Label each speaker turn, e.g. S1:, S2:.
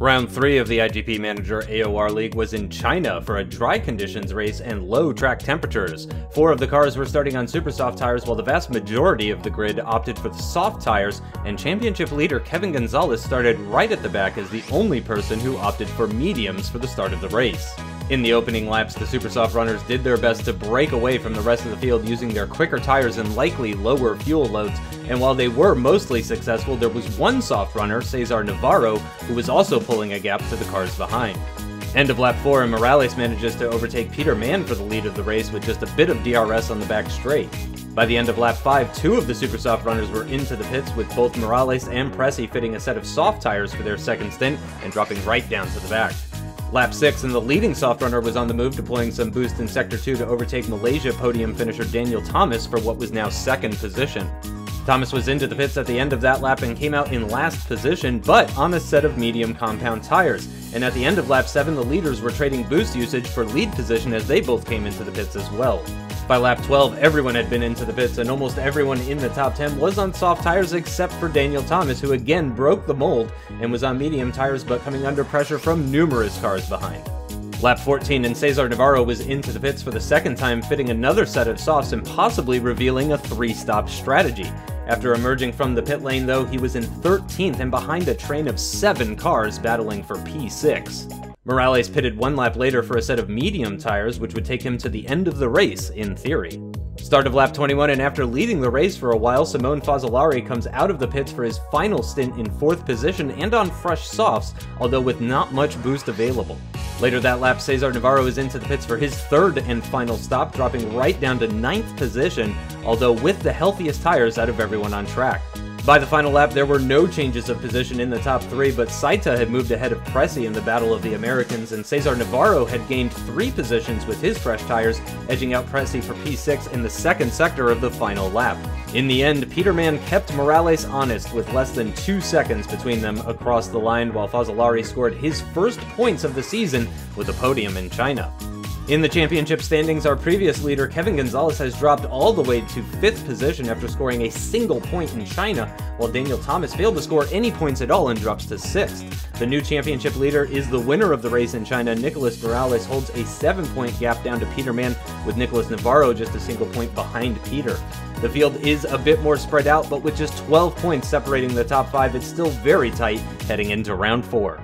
S1: Round 3 of the iGP Manager AOR League was in China for a dry conditions race and low track temperatures. 4 of the cars were starting on super soft tires, while the vast majority of the grid opted for the soft tires, and championship leader Kevin Gonzalez started right at the back as the only person who opted for mediums for the start of the race. In the opening laps, the super soft runners did their best to break away from the rest of the field using their quicker tires and likely lower fuel loads, and while they were mostly successful, there was one soft runner, Cesar Navarro, who was also pulling a gap to the cars behind. End of lap 4, and Morales manages to overtake Peter Mann for the lead of the race with just a bit of DRS on the back straight. By the end of lap 5, 2 of the super soft runners were into the pits, with both Morales and Pressy fitting a set of soft tires for their second stint and dropping right down to the back. Lap 6, and the leading soft runner was on the move, deploying some boost in Sector 2 to overtake Malaysia podium finisher Daniel Thomas for what was now second position. Thomas was into the pits at the end of that lap and came out in last position, but on a set of medium compound tires. And at the end of lap 7, the leaders were trading boost usage for lead position as they both came into the pits as well. By lap 12, everyone had been into the pits, and almost everyone in the top 10 was on soft tires except for Daniel Thomas, who again broke the mold and was on medium tires but coming under pressure from numerous cars behind. Lap 14, and Cesar Navarro was into the pits for the second time, fitting another set of softs and possibly revealing a 3-stop strategy. After emerging from the pit lane, though, he was in 13th and behind a train of 7 cars battling for P6. Morales pitted 1 lap later for a set of medium tires, which would take him to the end of the race, in theory. Start of lap 21, and after leading the race for a while, Simone Fazzolari comes out of the pits for his final stint in 4th position and on fresh softs, although with not much boost available. Later that lap, Cesar Navarro is into the pits for his 3rd and final stop, dropping right down to 9th position, although with the healthiest tires out of everyone on track. By the final lap, there were no changes of position in the top 3, but Saita had moved ahead of Pressy in the Battle of the Americans, and Cesar Navarro had gained 3 positions with his fresh tires, edging out Pressy for P6 in the 2nd sector of the final lap. In the end, Peter Mann kept Morales honest with less than 2 seconds between them across the line, while Fazzolari scored his first points of the season with a podium in China. In the championship standings, our previous leader, Kevin Gonzalez, has dropped all the way to 5th position after scoring a single point in China, while Daniel Thomas failed to score any points at all and drops to 6th. The new championship leader is the winner of the race in China. Nicolas Morales holds a 7-point gap down to Peter Mann, with Nicolas Navarro just a single point behind Peter. The field is a bit more spread out, but with just 12 points separating the top 5, it's still very tight heading into round 4.